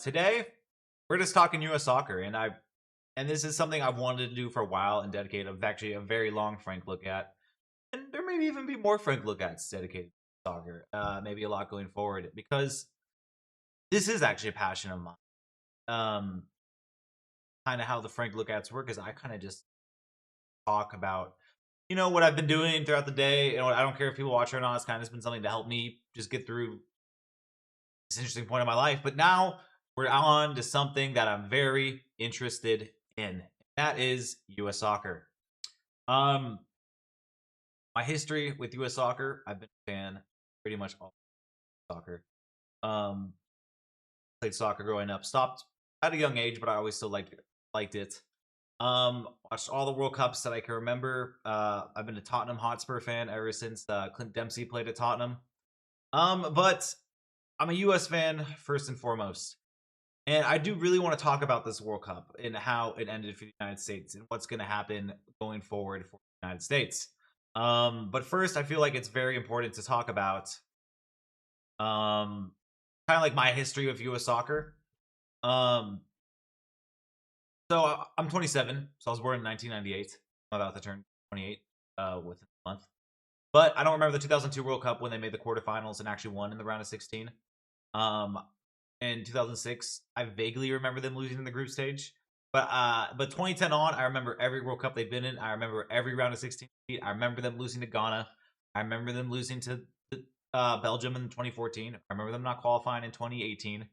Today, we're just talking U.S. soccer, and this is something I've wanted to do for a while and dedicate actually a very long Frank look at, and there may even be more Frank look ats dedicated to soccer, maybe a lot going forward because this is actually a passion of mine. Um, Kind of how the Frank look ats work is I kind of just talk about what I've been doing throughout the day, and I don't care if people watch it or not. It's kind of been something to help me just get through this interesting point of my life. But now we're on to something that I'm very interested in. That is U.S. soccer. Um, my history with U.S. soccer, I've been a fan pretty much all soccer. Um, Played soccer growing up. Stopped at a young age, but I always still liked it. Watched all the World Cups that I can remember. I've been a Tottenham Hotspur fan ever since Clint Dempsey played at Tottenham. But I'm a U.S. fan first and foremost. And I do really want to talk about this World Cup and how it ended for the United States and what's going to happen going forward for the United States. But first, I feel like it's very important to talk about kind of like my history with U.S. soccer. Um, I'm 27, so I was born in 1998. I'm about to turn 28 within a month. But I don't remember the 2002 World Cup when they made the quarterfinals and actually won in the round of 16. Um, in 2006, I vaguely remember them losing in the group stage. But 2010 on, I remember every World Cup they've been in. I remember every round of 16. I remember them losing to Ghana. I remember them losing to Belgium in 2014. I remember them not qualifying in 2018.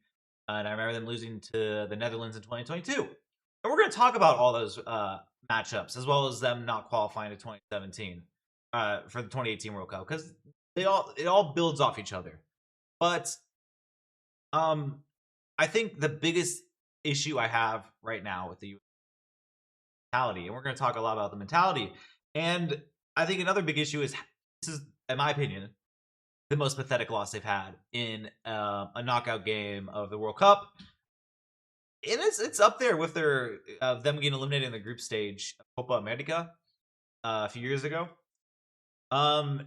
And I remember them losing to the Netherlands in 2022. And we're going to talk about all those matchups, as well as them not qualifying to 2017 for the 2018 World Cup, because it all builds off each other. But I think the biggest issue I have right now with the mentality, and we're going to talk a lot about the mentality, and I think another big issue is this is, in my opinion, the most pathetic loss they've had in a knockout game of the World Cup. And it's up there with their them getting eliminated in the group stage of Copa America a few years ago. The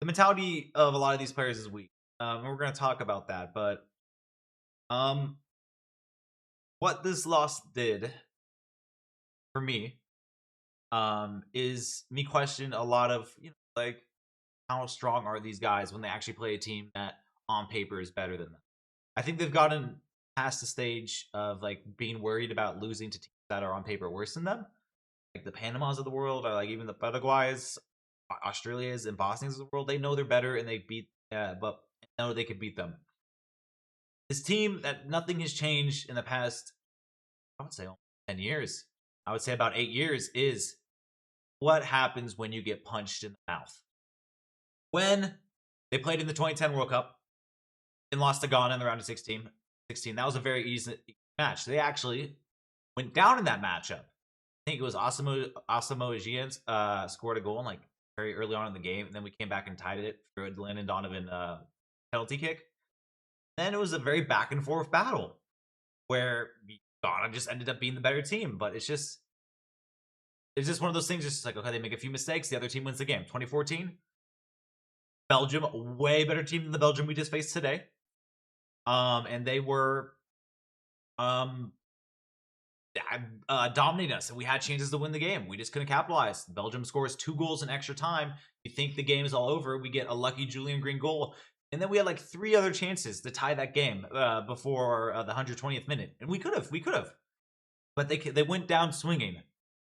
mentality of a lot of these players is weak. And we're going to talk about that, but um, what this loss did for me is me question a lot of like how strong are these guys when they actually play a team that on paper is better than them. I think they've gotten past the stage of like being worried about losing to teams that are on paper worse than them, like the Panamas of the world, or like even the Paraguays, Australias, and Bosnians of the world. They know they're better and they beat, but know they could beat them. This team that nothing has changed in the past, I would say, almost 10 years. I would say about 8 years is what happens when you get punched in the mouth. When they played in the 2010 World Cup and lost to Ghana in the round of 16, that was a very easy match. They actually went down in that matchup. I think it was Asamoah Gyan scored a goal in like very early on in the game, and then we came back and tied it through a Landon Donovan penalty kick. Then it was a very back and forth battle where Ghana just ended up being the better team. But it's just one of those things. Just like, okay, they make a few mistakes, the other team wins the game. 2014, Belgium, a way better team than the Belgium we just faced today. And they were dominating us, and we had chances to win the game. We just couldn't capitalize. Belgium scores 2 goals in extra time. You think the game is all over. We get a lucky Julian Green goal. And then we had like 3 other chances to tie that game before the 120th minute. And we could have. But they went down swinging.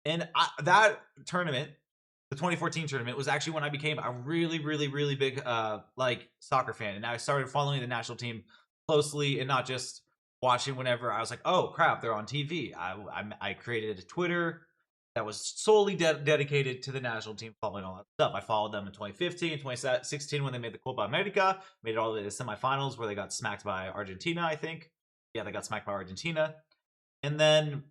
And that tournament, the 2014 tournament, was actually when I became a really, really, really big like soccer fan. And I started following the national team closely and not just watching whenever I was like, oh crap, they're on TV. I created a Twitter that was solely dedicated to the national team, following all that stuff. I followed them in 2015, 2016 when they made the Copa America, made it all the way to the semifinals where they got smacked by Argentina, I think. Yeah, they got smacked by Argentina. And then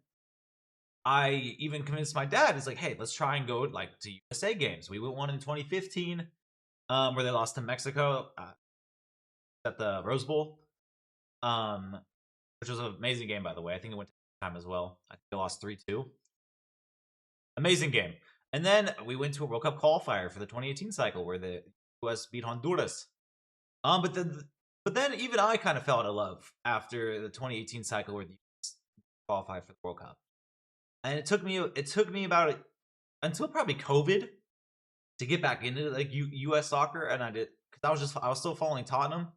I even convinced my dad, is like, hey, let's try and go like to USA games. We went one in 2015 where they lost to Mexico at the Rose Bowl. Which was an amazing game, by the way. I think it went to time as well. I think they lost 3-2. Amazing game. And then we went to a World Cup qualifier for the 2018 cycle where the U.S. beat Honduras. But But then even I kind of fell in love after the 2018 cycle where the US qualified for the World Cup, and it took me about until probably COVID to get back into like U.S. soccer, and I did because I was still following Tottenham,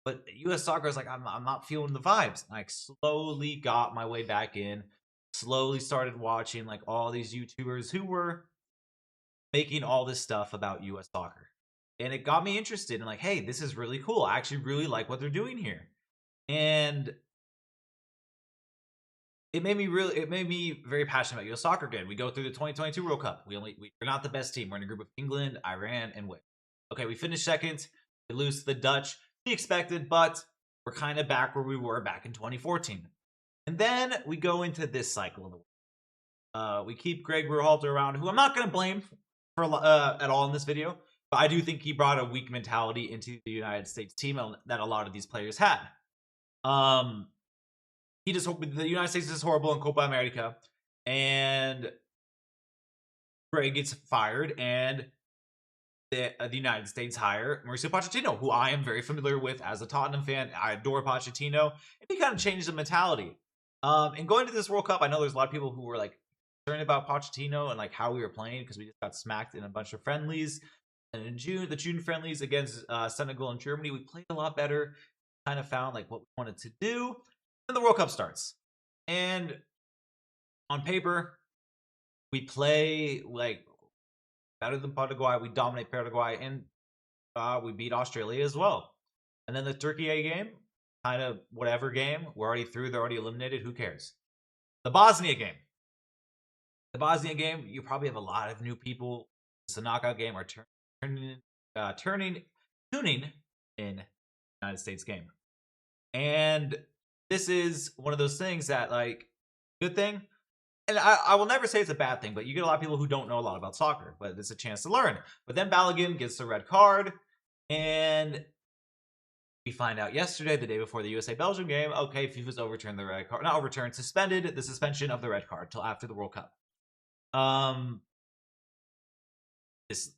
but U.S. soccer is like I'm not feeling the vibes. And I slowly got my way back in, slowly started watching like all these YouTubers who were making all this stuff about U.S. soccer, and it got me interested in like, hey, this is really cool. I actually really like what they're doing here, and it made me very passionate about U.S. soccer again. We go through the 2022 World Cup. We're not the best team. We're in a group of England, Iran, and Wales. Okay, we finished second. We lose to the Dutch. We expected, but we're kind of back where we were back in 2014. And then we go into this cycle of the World. We keep Greg Berhalter around, who I'm not going to blame for at all in this video, but I do think he brought a weak mentality into the United States team that a lot of these players had. The United States is horrible in Copa America, and Greg gets fired, and the United States hire Mauricio Pochettino, who I am very familiar with as a Tottenham fan. I adore Pochettino, and he kind of changed the mentality. And going to this World Cup, I know there's a lot of people who were like concerned about Pochettino and like how we were playing because we just got smacked in a bunch of friendlies. And in the June friendlies against Senegal and Germany, we played a lot better. Kind of found like what we wanted to do. And the World Cup starts. And on paper, we play like better than Paraguay. We dominate Paraguay, and we beat Australia as well. And then the Turkey game, kind of whatever game. We're already through. They're already eliminated. Who cares? The Bosnia game. You probably have a lot of new people. It's a knockout game or tuning in United States game. And this is one of those things that like good thing. And I will never say it's a bad thing, but you get a lot of people who don't know a lot about soccer, but it's a chance to learn. But then Balogun gets the red card, and we find out yesterday, the day before the USA-Belgium game, okay, FIFA's overturned the red card. Not overturned, suspended the suspension of the red card till after the World Cup. This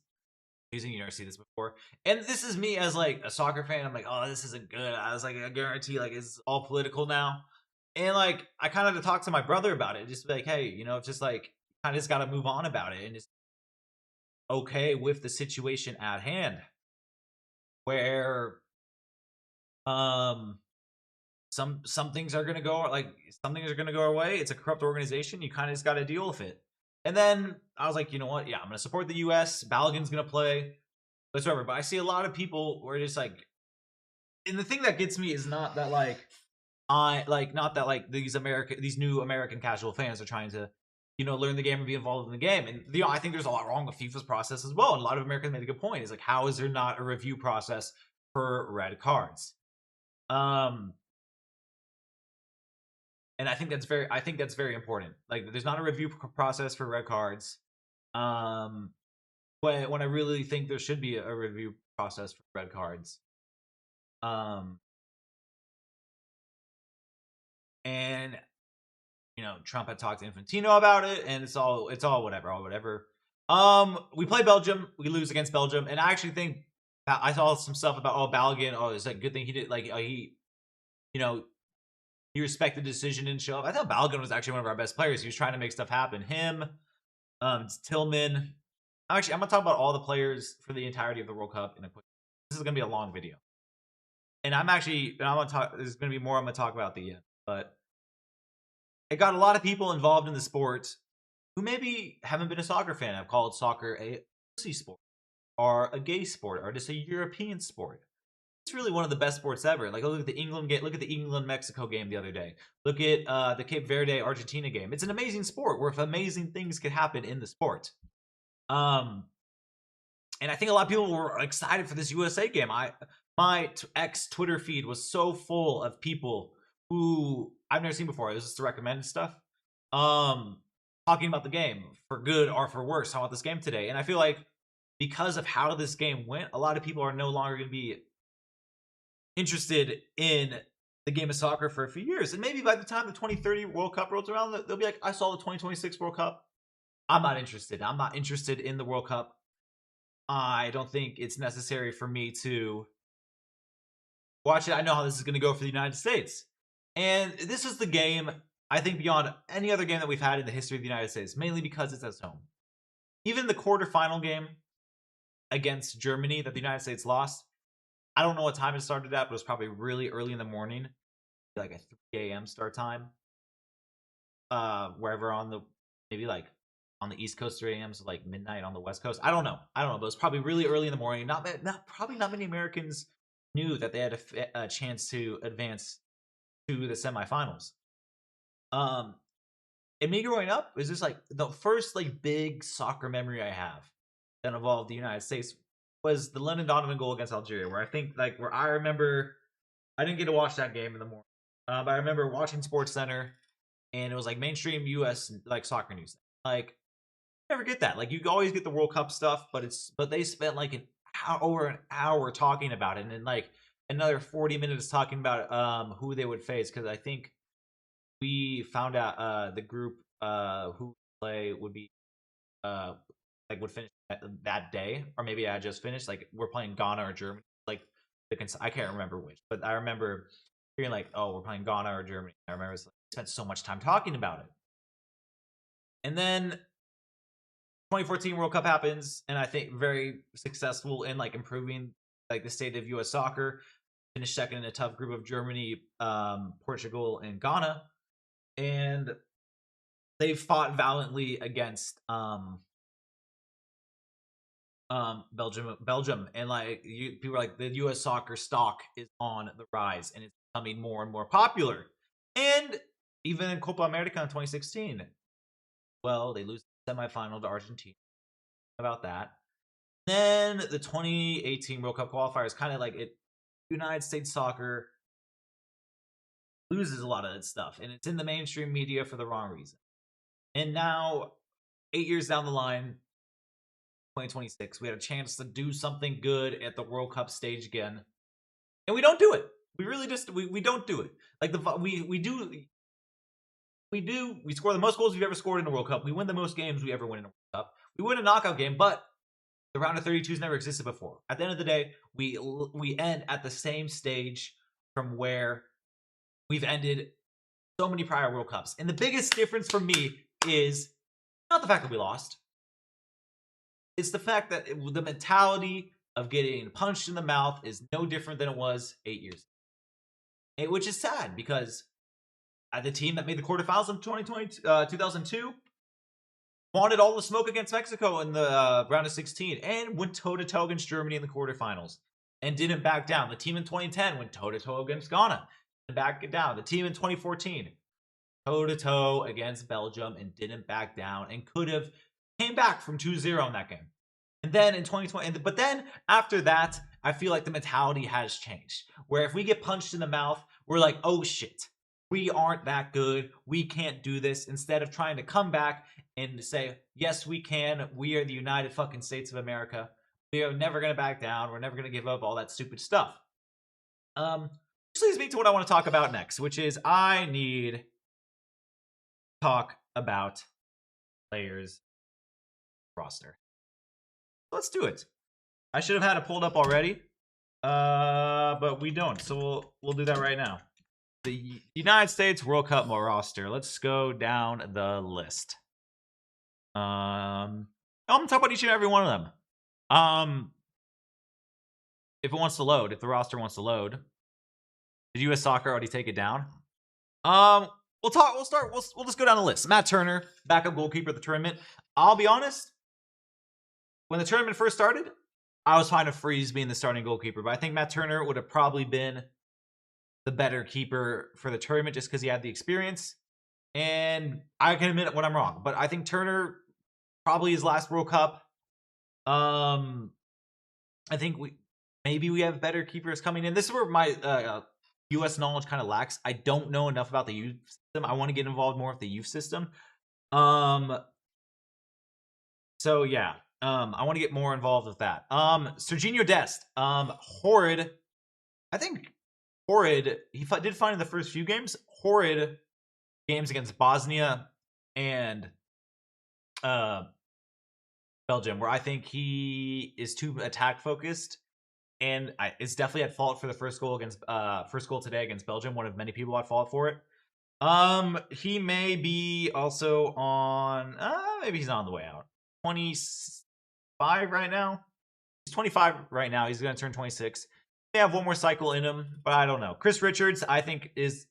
you never see this before. And this is me as like a soccer fan. I'm like, oh, this isn't good. I was like, I guarantee like it's all political now. And like I kind of had to talk to my brother about it, just be like, hey, it's just like kind of just gotta move on about it and just okay with the situation at hand. Where some things are gonna go like some things are gonna go away. It's a corrupt organization. You kind of just gotta deal with it. And then I was like, you know what? Yeah, I'm gonna support the US. Balogun's gonna play. Whatever. But I see a lot of people who are just like, and the thing that gets me is not that like not that like these new American casual fans are trying to, learn the game and be involved in the game. And I think there's a lot wrong with FIFA's process as well. And a lot of Americans made a good point. Is like, how is there not a review process for red cards? And I think that's very important. Like, there's not a review process for red cards. When I really think there should be a review process for red cards. And Trump had talked to Infantino about it, and it's all whatever. We play Belgium, we lose against Belgium, and I actually think I saw some stuff about Balogun. Oh, it's a good thing he did. Like he respected the decision and show up. I thought Balogun was actually one of our best players. He was trying to make stuff happen. Him, Tillman. Actually, I'm gonna talk about all the players for the entirety of the World Cup in a quick. This is gonna be a long video, and I'm gonna talk. There's gonna be more I'm gonna talk about at the end, but it got a lot of people involved in the sport who maybe haven't been a soccer fan. Have called soccer a pussy sport, or a gay sport, or just a European sport. It's really one of the best sports ever. Like, look at the England game. Look at the England-Mexico game the other day. Look at the Cape Verde-Argentina game. It's an amazing sport where if amazing things could happen in the sport. And I think a lot of people were excited for this USA game. My ex Twitter feed was so full of people who I've never seen before. It was just the recommended stuff. Talking about the game for good or for worse. How about this game today? And I feel like because of how this game went, a lot of people are no longer going to be interested in the game of soccer for a few years. And maybe by the time the 2030 World Cup rolls around, they'll be like, I saw the 2026 World Cup. I'm not interested. I'm not interested in the World Cup. I don't think it's necessary for me to watch it. I know how this is going to go for the United States. And this is the game, I think, beyond any other game that we've had in the history of the United States, mainly because it's at home. Even the quarterfinal game against Germany that the United States lost, I don't know what time it started at, but it was probably really early in the morning, like a 3 a.m. start time. Wherever on the, maybe like on the East Coast 3 a.m. so like midnight on the West Coast. I don't know, but it was probably really early in the morning. Probably not many Americans knew that they had a chance to advance to the semifinals. And me growing up is just like the first like big soccer memory I have that involved the United States was the Lennon Donovan goal against Algeria, where I think like where I remember I didn't get to watch that game in the morning, but I remember watching Sports Center and it was like mainstream U.S. like soccer news. Like never get that. Like you always get the World Cup stuff, but they spent like over an hour talking about it, and then like another 40 minutes talking about who they would face, because I think we found out the group who play would be like would finish that day, or maybe I just finished. Like we're playing Ghana or Germany. Like I can't remember which, but I remember hearing like, oh, we're playing Ghana or Germany. I remember spent so much time talking about it, and then 2014 World Cup happens, and I think very successful in like improving like the state of U.S. soccer. Finished second in a tough group of Germany, Portugal, and Ghana, and they fought valiantly against Belgium, and like people are like the U.S. soccer stock is on the rise, and it's becoming more and more popular. And even in Copa America in 2016, well, they lose the semifinal to Argentina. About that. Then the 2018 World Cup qualifiers kind of like it. United States soccer loses a lot of that stuff, and it's in the mainstream media for the wrong reason. And now, 8 years down the line, 2026, we had a chance to do something good at the World Cup stage again, and we don't do it. We really just we don't do it. Like we score the most goals we've ever scored in the World Cup. We win the most games we ever win in a World Cup. We win a knockout game, but the round of 32 has never existed before. At the end of the day, we end at the same stage from where we've ended so many prior World Cups. And the biggest difference for me is not the fact that we lost. It's the fact that the mentality of getting punched in the mouth is no different than it was 8 years ago. Which is sad, because the team that made the quarterfinals of 2002 wanted all the smoke against Mexico in the round of 16 and went toe-to-toe against Germany in the quarterfinals and didn't back down. The team in 2010 went toe-to-toe against Ghana and back it down. The team in 2014 toe-to-toe against Belgium and didn't back down and could have came back from 2-0 in that game. And then in 2020, but then after that, I feel like the mentality has changed. Where if we get punched in the mouth, we're like, oh shit, we aren't that good. We can't do this. Instead of trying to come back and say, yes, we can. We are the United fucking States of America. We are never going to back down. We're never going to give up, all that stupid stuff. Which leads me to what I want to talk about next, which is I need to talk about players roster. Let's do it. I should have had it pulled up already, but we don't. So we'll do that right now. The United States World Cup roster. Let's go down the list. I'm gonna talk about each and every one of them. If it wants to load, if the roster wants to load. Did US Soccer already take it down? We'll just go down the list. Matt Turner, backup goalkeeper of the tournament. I'll be honest. When the tournament first started, I was fine with Freeze being the starting goalkeeper, but I think Matt Turner would have probably been the better keeper for the tournament just because he had the experience. And I can admit when I'm wrong, but I think Turner probably his last World Cup. I think we have better keepers coming in. This is where my U.S. knowledge kind of lacks. I don't know enough about the youth system. I want to get involved more with the youth system. So yeah. I want to get more involved with that. Serginho Dest. Horrid. I think horrid. He did fine in the first few games. Horrid games against Bosnia and Belgium, where I think he is too attack focused and it's definitely at fault for the first goal today against Belgium. One of many people at fault for it. He may be also on. Maybe he's not on the way out. 25 right now. He's 25 right now. He's going to turn 26. They have one more cycle in him, but I don't know. Chris Richards, I think, he's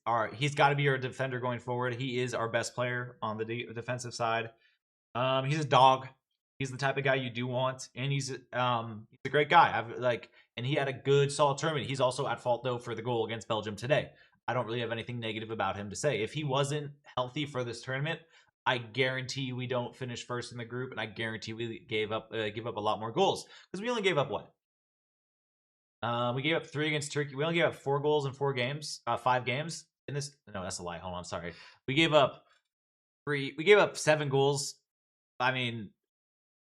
got to be our defender going forward. He is our best player on the defensive side. He's a dog. He's the type of guy you do want, and he's a great guy. And he had a good, solid tournament. He's also at fault though for the goal against Belgium today. I don't really have anything negative about him to say. If he wasn't healthy for this tournament, I guarantee we don't finish first in the group, and I guarantee we give up a lot more goals because we only gave up what? We gave up 3 against Turkey. We only gave up 4 goals in 5 games in this. No, that's a lie. Hold on, sorry. We gave up 3. We gave up 7 goals. I mean,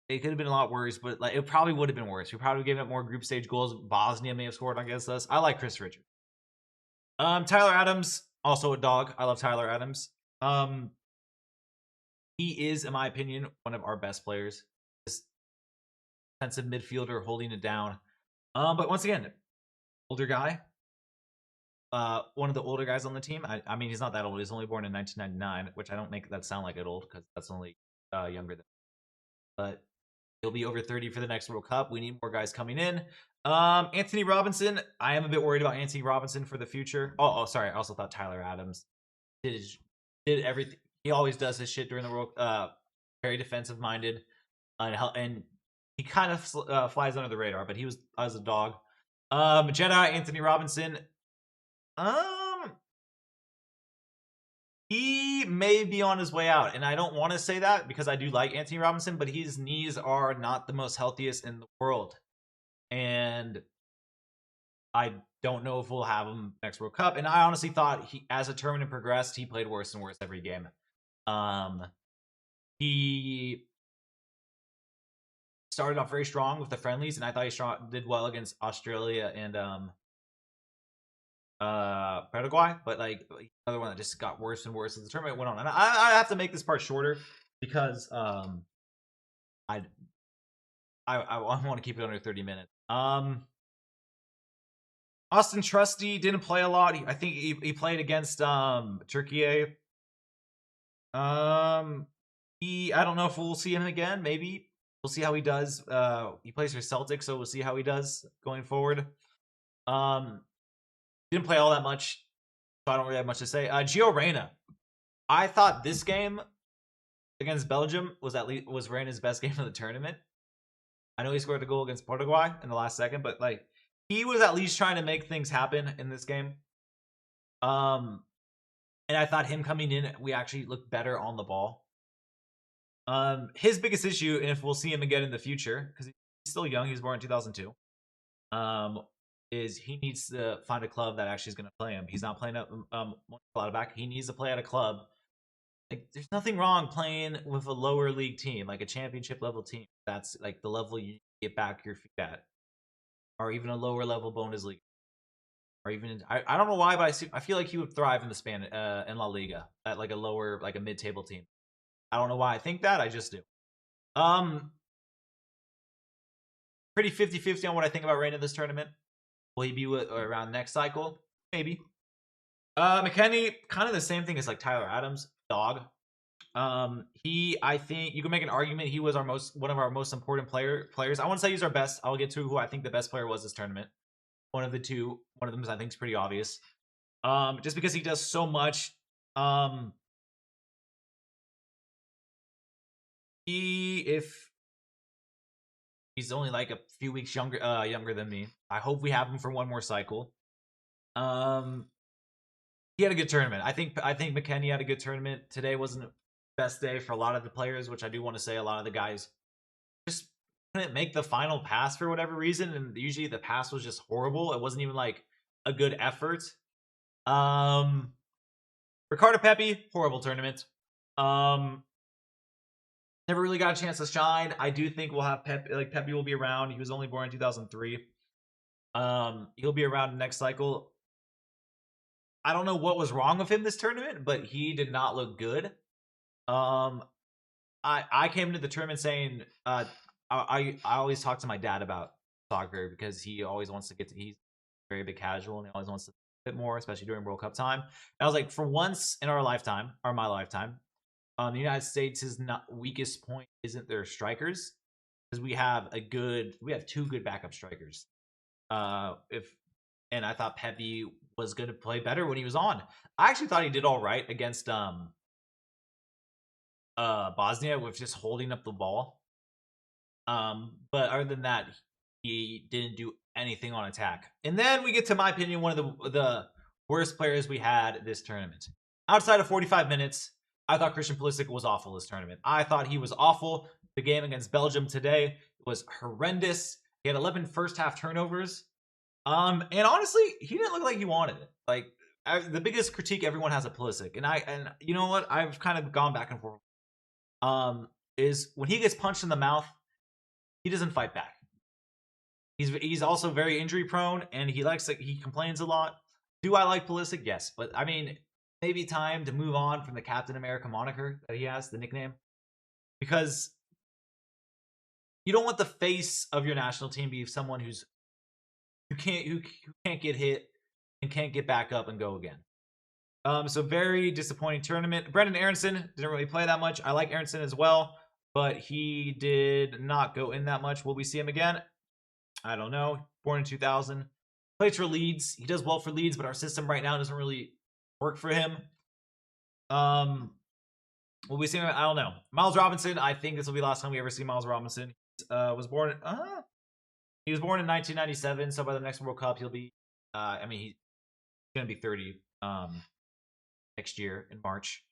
it could have been a lot worse, but it probably would have been worse. We probably gave up more group stage goals. Bosnia may have scored against us. I like Chris Richards. Tyler Adams, also a dog. I love Tyler Adams. He is, in my opinion, one of our best players. This defensive midfielder holding it down. But once again, older guy. One of the older guys on the team. I mean, he's not that old. He's only born in 1999, which I don't make that sound like it old because that's only younger than. But he'll be over 30 for the next World Cup. We need more guys coming in. Anthony Robinson. I am a bit worried about Anthony Robinson for the future. Oh, sorry. I also thought Tyler Adams did everything. He always does his shit during the World. Very defensive minded, and he kind of flies under the radar. But he was as a dog. Jedi Anthony Robinson. He may be on his way out, and I don't want to say that because I do like Anthony Robinson, but his knees are not the most healthiest in the world, and I don't know if we'll have him next World Cup. And I honestly thought as the tournament progressed, he played worse and worse every game. He started off very strong with the friendlies, and I thought he did well against Australia and Paraguay, but another one that just got worse and worse as the tournament went on. And I have to make this part shorter because I want to keep it under 30 minutes. Austin Trusty didn't play a lot. I think he played against Turkey. I don't know if we'll see him again. Maybe we'll see how he does. He plays for Celtic, so we'll see how he does going forward. Didn't play all that much, so I don't really have much to say. Gio Reyna. I thought this game against Belgium was Reyna's best game of the tournament. I know he scored a goal against Paraguay in the last second, but he was at least trying to make things happen in this game. And I thought him coming in, we actually looked better on the ball. His biggest issue, and if we'll see him again in the future, because he's still young, he was born in 2002. Is he needs to find a club that actually is going to play him. He's not playing at back. He needs to play at a club. There's nothing wrong playing with a lower league team, like a championship level team. That's the level you get back your feet at, or even a lower level Bundesliga, or even I don't know why, but I feel like he would thrive in the in La Liga at a lower, a mid-table team. I don't know why I think that. I just do. Pretty 50-50 on what I think about Reyna this tournament. Will he be around next cycle? Maybe. McKennie, kind of the same thing as Tyler Adams, dog. I think you can make an argument he was one of our most important players. I wouldn't say he's our best. I'll get to who I think the best player was this tournament. One of the two. One of them I think is pretty obvious. Just because he does so much. If he's only a few weeks younger than me. I hope we have him for one more cycle. He had a good tournament. I think McKennie had a good tournament. Today wasn't the best day for a lot of the players, which I do want to say a lot of the guys just couldn't make the final pass for whatever reason, and usually the pass was just horrible. It wasn't even a good effort. Ricardo Pepi, horrible tournament. Never really got a chance to shine. I do think we'll have Pepi will be around. He was only born in 2003. He'll be around next cycle. I don't know what was wrong with him this tournament, but he did not look good. I came into the tournament saying I always talk to my dad about soccer because he always wants to get to. He's very big casual and he always wants to bit more, especially during World Cup time. And I was like, for once in our lifetime, or my lifetime, the United States' not weakest point isn't their strikers, because we have two good backup strikers. If and I thought Pepe was going to play better when he was on. I actually thought he did all right against Bosnia with just holding up the ball. But other than that, he didn't do anything on attack. And then we get to my opinion one of the worst players we had this tournament. Outside of 45 minutes, I thought Christian Pulisic was awful this tournament. I thought he was awful. The game against Belgium today was horrendous. He had 11 first half turnovers. And honestly, he didn't look like he wanted it. Like the biggest critique everyone has of Pulisic, and you know what? I've kind of gone back and forth. Is when he gets punched in the mouth, he doesn't fight back. He's also very injury prone, and he complains a lot. Do I like Pulisic? Yes, but I mean, maybe time to move on from the Captain America moniker that he has, the nickname, because you don't want the face of your national team be someone who can't get hit and can't get back up and go again. So very disappointing tournament. Brendan Aronson didn't really play that much. I like Aronson as well, but he did not go in that much. Will we see him again? I don't know. Born in 2000. Plays for Leeds. He does well for Leeds, but our system right now doesn't really work for him. Will we see him? I don't know. Miles Robinson. I think this will be the last time we ever see Miles Robinson. Was born in 1997, so by the next World Cup he'll be he's gonna be 30 next year in March.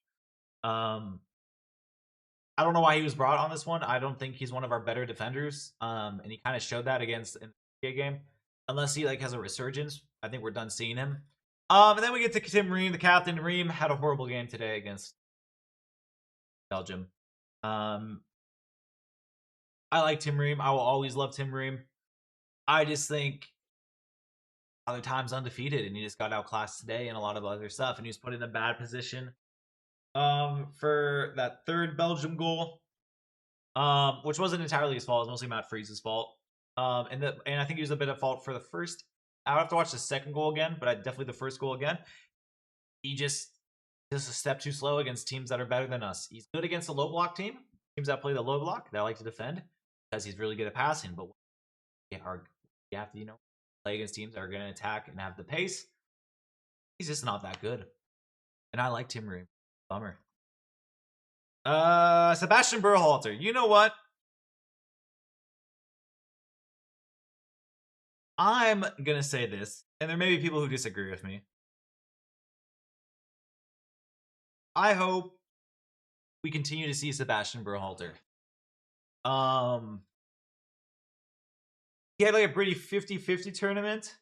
I don't know why he was brought on this one. I don't think he's one of our better defenders. And he kind of showed that against in the game. Unless he has a resurgence, I think we're done seeing him. And then we get to Tim Ream, the captain. Ream had a horrible game today against Belgium. I like Tim Ream. I will always love Tim Ream. I just think other times undefeated, and he just got outclassed today and a lot of other stuff, and he was put in a bad position for that third Belgium goal, which wasn't entirely his fault. It was mostly Matt Freeze's fault. And I think he was a bit of fault for the first. I would have to watch the second goal again, but definitely the first goal again. He just a step too slow against teams that are better than us. He's good against the low block teams that play the low block, that like to defend, because he's really good at passing. But you have to, play against teams that are going to attack and have the pace. He's just not that good. And I like Tim Ream. Bummer. Sebastian Berhalter. You know what? I'm going to say this, and there may be people who disagree with me. I hope we continue to see Sebastian Berhalter. He had a pretty 50-50 tournament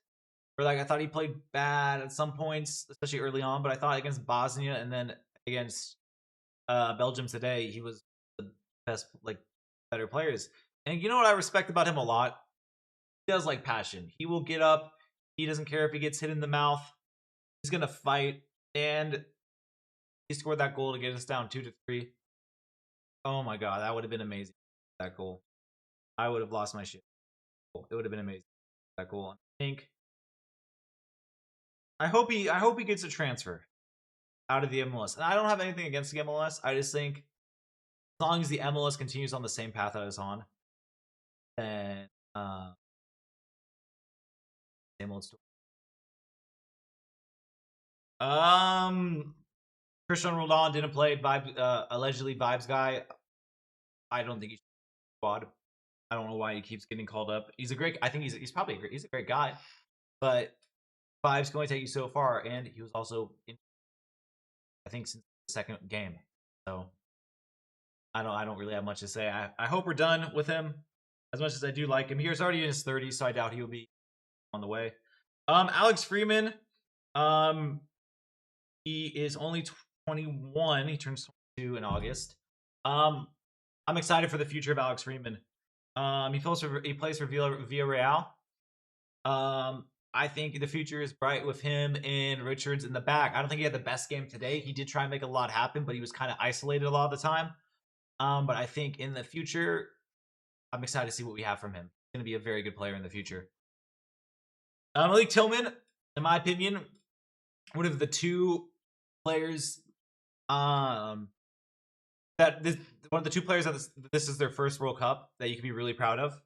where I thought he played bad at some points, especially early on, but I thought against Bosnia and then against Belgium today, he was the best, better players. And you know what I respect about him a lot? He does like passion. He will get up. He doesn't care if he gets hit in the mouth. He's going to fight. And he scored that goal to get us down 2-3. Oh my God, that would have been amazing. That goal. I would have lost my shit. It would have been amazing. That goal. I hope he gets a transfer out of the MLS. And I don't have anything against the MLS. I just think as long as the MLS continues on the same path that it's on, then same old story. Cristiano Ronaldo didn't play. Allegedly Vibes guy. I don't think he should be squad. I don't know why he keeps getting called up. I think he's probably he's a great guy, but Vibes can only take you so far, and he was also I think since the second game. So I don't really have much to say. I hope we're done with him. As much as I do like him, he's already in his 30s, so I doubt he will be on the way. Alex Freeman, he is only 21. He turns 22 in August. I'm excited for the future of Alex Freeman. He plays for Villarreal. I think the future is bright with him and Richards in the back. I don't think he had the best game today. He did try and make a lot happen, but he was kind of isolated a lot of the time. But I think in the future, I'm excited to see what we have from him. going to be a very good player in the future. Malik Tillman, in my opinion, one of the two players that this one of the two players that this is their first World Cup that you can be really proud of.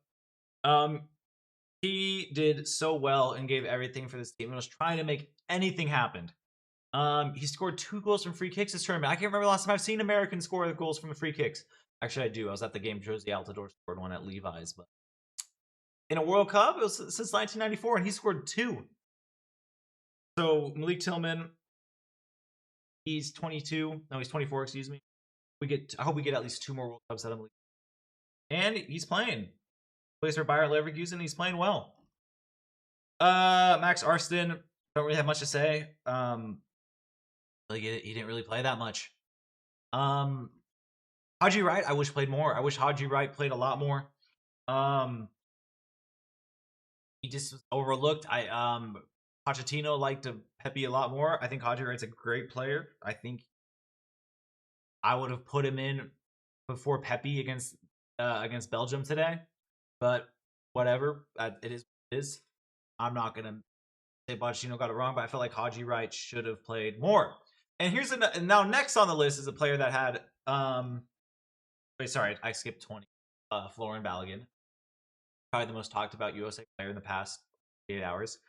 He did so well and gave everything for this team and was trying to make anything happen. He scored 2 goals from free kicks this tournament. I can't remember the last time I've seen Americans score goals from the free kicks. Actually, I do. I was at the game Josie Altidore scored one at Levi's, but in a World Cup, it was since 1994, and he scored 2. So Malik Tillman, he's 22. No, he's 24. Excuse me. I hope we get at least 2 more World Cups out of Malik. And he's playing. Plays for Bayer Leverkusen. He's playing well. Max Arston, don't really have much to say. He didn't really play that much. Haji Wright, I wish played more. I wish Haji Wright played a lot more. He just was overlooked. Pochettino liked Pepe a lot more. I think Haji Wright's a great player. I think I would have put him in before Pepe against Belgium today, but whatever. It is what it is. I'm not gonna say Pochettino got it wrong, but I felt like Haji Wright should have played more. And here's now next on the list is a player that had wait, sorry, I skipped 20. Florin Balogun, probably the most talked about USA player in the past 8 hours.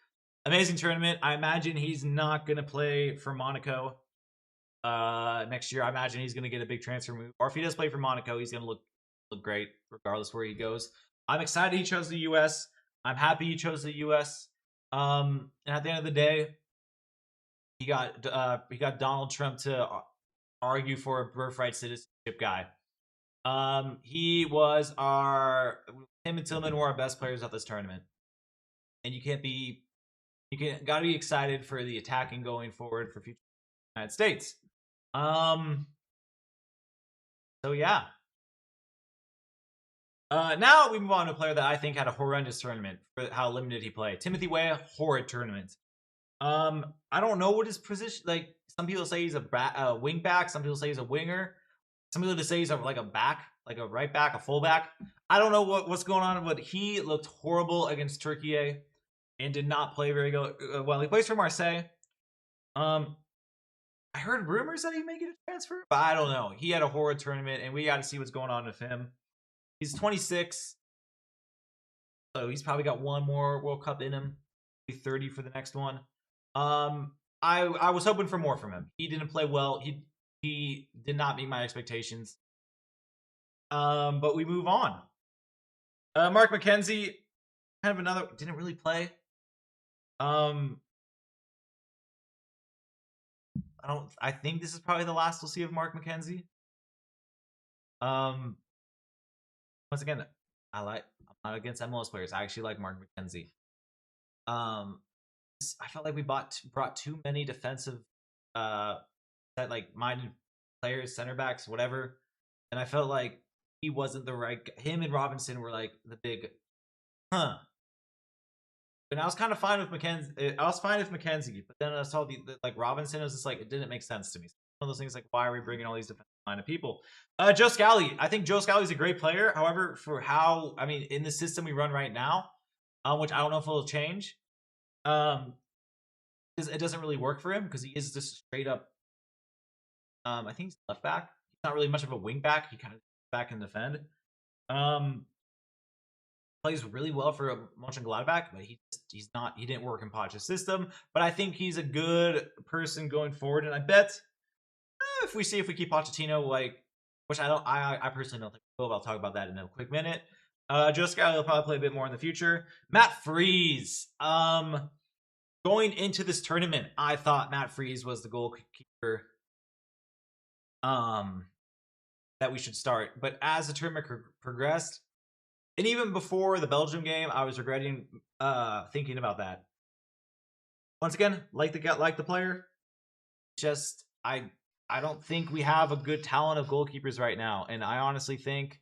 Amazing tournament. I imagine he's not gonna play for Monaco next year. I imagine he's gonna get a big transfer move, or if he does play for Monaco, he's gonna look great regardless where he goes. I'm excited he chose the US. I'm happy he chose the US. And at the end of the day, he got Donald Trump to argue for a birthright citizenship guy. He was him and Tillman were our best players at this tournament, and gotta be excited for the attacking going forward for future United States. So yeah. Now we move on to a player that I think had a horrendous tournament for how limited he played. Timothy Weah, horrid tournament. I don't know what his position. Like, some people say he's a wing back. Some people say he's a winger. Some people just say he's like a back, like a right back, a full back. I don't know what's going on, but he looked horrible against Turkey and did not play very well. He plays for Marseille. I heard rumors that he'd make it a transfer, but I don't know. He had a horrid tournament, and we got to see what's going on with him. He's 26, so he's probably got one more World Cup in him. Be 30 for the next one. I was hoping for more from him. He didn't play well. He did not meet my expectations. But we move on. Mark McKenzie, kind of another, didn't really play. I think this is probably the last we'll see of Mark McKenzie. Once again, I'm not against MLS players. I actually like Mark McKenzie. I felt like we brought too many defensive minded players, center backs, whatever. And I felt like he wasn't the right guy. Him and Robinson were like the big And I was kind of fine with McKenzie. I was fine with McKenzie, but then I saw the like Robinson. It was just like, it didn't make sense to me. One of those things like, why are we bringing all these defensive minded people? Joe Scally. I think Joe Scally is a great player. However, for how in the system we run right now, which I don't know if it'll change, it doesn't really work for him because he is just straight up. I think he's left back. He's not really much of a wing back. He kind of back and defend. Plays really well for Mönchengladbach, but he's not. He didn't work in Poch's system. But I think he's a good person going forward, and I bet if we keep Pochettino, which I personally don't think we will. I'll talk about that in a quick minute. Joe Scally will probably play a bit more in the future. Matt Freese. Going into this tournament, I thought Matt Freese was the goalkeeper that we should start. But as the tournament progressed, and even before the Belgium game, I was regretting thinking about that. Once again, like the player, just I don't think we have a good talent of goalkeepers right now, and I honestly think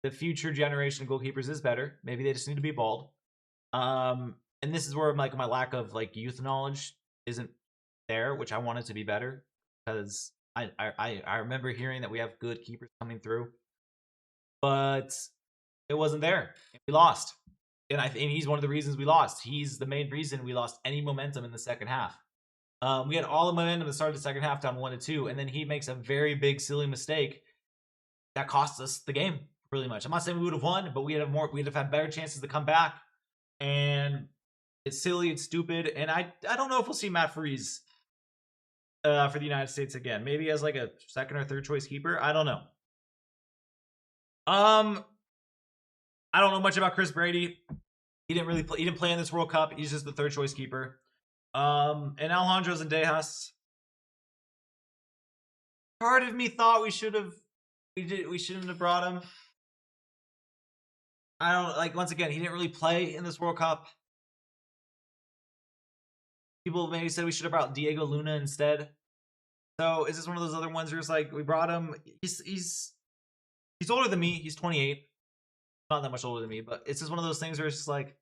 the future generation of goalkeepers is better. Maybe they just need to be bald. And this is where my lack of youth knowledge isn't there, which I want it to be better because I remember hearing that we have good keepers coming through, but It wasn't there. We lost. And I think he's one of the reasons we lost. He's the main reason we lost any momentum in the second half. We had all the momentum at the start of the second half, down 1-2, and then he makes a very big, silly mistake that cost us the game. Really much. I'm not saying we would have won, but we'd have had better chances to come back. And it's silly, it's stupid, and I don't know if we'll see Matt Freeze for the United States again. Maybe as like a second or third choice keeper. I don't know. I don't know much about Chris Brady. He didn't really play. He didn't play in this World Cup. He's just the third choice keeper. And Alejandro Zendejas. Part of me thought we shouldn't have brought him. I don't like. Once again, he didn't really play in this World Cup. People maybe said we should have brought Diego Luna instead. So is this one of those other ones where it's like we brought him? He's older than me. He's 28. Not that much older than me, but it's just one of those things where it's just like,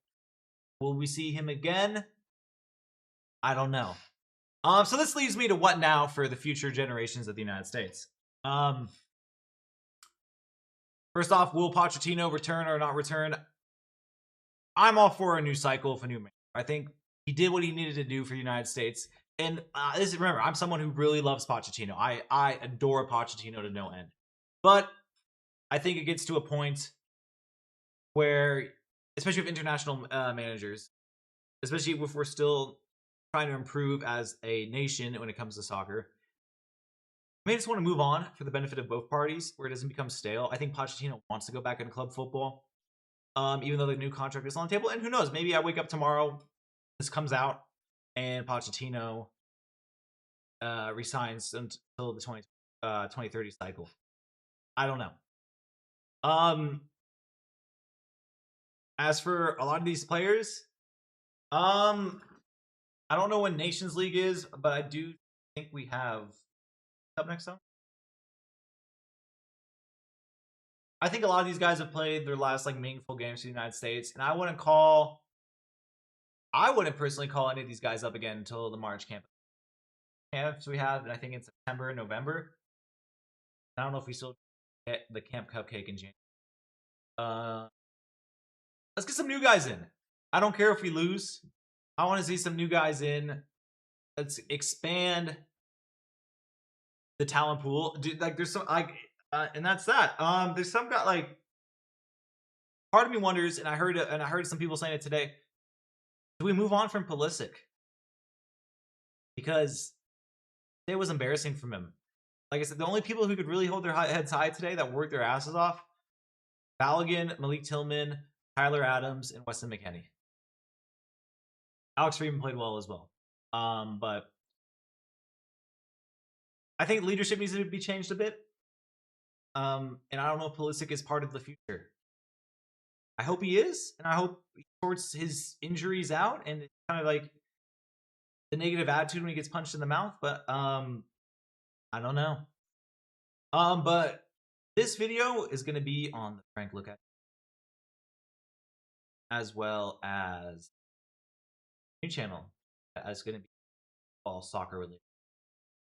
will we see him again? I don't know. So this leads me to what now for the future generations of the United States. First off, will Pochettino return or not return? I'm all for a new cycle of a new man. I think he did what he needed to do for the United States. And remember, I'm someone who really loves Pochettino. I adore Pochettino to no end. But I think it gets to a point where, especially with international managers, especially if we're still trying to improve as a nation when it comes to soccer, I just want to move on for the benefit of both parties, where it doesn't become stale. I think Pochettino wants to go back into club football, even though the new contract is on the table. And who knows? Maybe I wake up tomorrow, this comes out, and Pochettino resigns until the 2030 cycle. I don't know. As for a lot of these players, I don't know when Nations League is, but I do think we have up next time. I think a lot of these guys have played their last like meaningful games for the United States, and I wouldn't personally call any of these guys up again until the March camps we have, and I think in September and November. I don't know if we still get the Camp Cupcake in January. Let's get some new guys in. I don't care if we lose. I want to see some new guys in. Let's expand the talent pool. Dude, like there's some like, and that's that. There's some guy like. Part of me wonders, and I heard some people saying it today. Do we move on from Pulisic? Because it was embarrassing from him. Like I said, the only people who could really hold their heads high today that worked their asses off: Balogun, Malik Tillman, Tyler Adams, and Weston McKennie. Alex Freeman played well as well. But I think leadership needs to be changed a bit. And I don't know if Pulisic is part of the future. I hope he is, and I hope he sorts his injuries out and it's kind of like the negative attitude when he gets punched in the mouth. But I don't know. But this video is going to be on the Frank Look At, as well as new channel that's going to be all soccer related.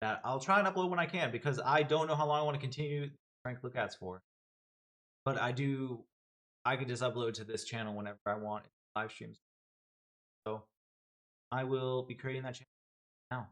That I'll try and upload when I can, because I don't know how long I want to continue Frank Look Ats for. But I can just upload to this channel whenever I want live streams. So I will be creating that channel now.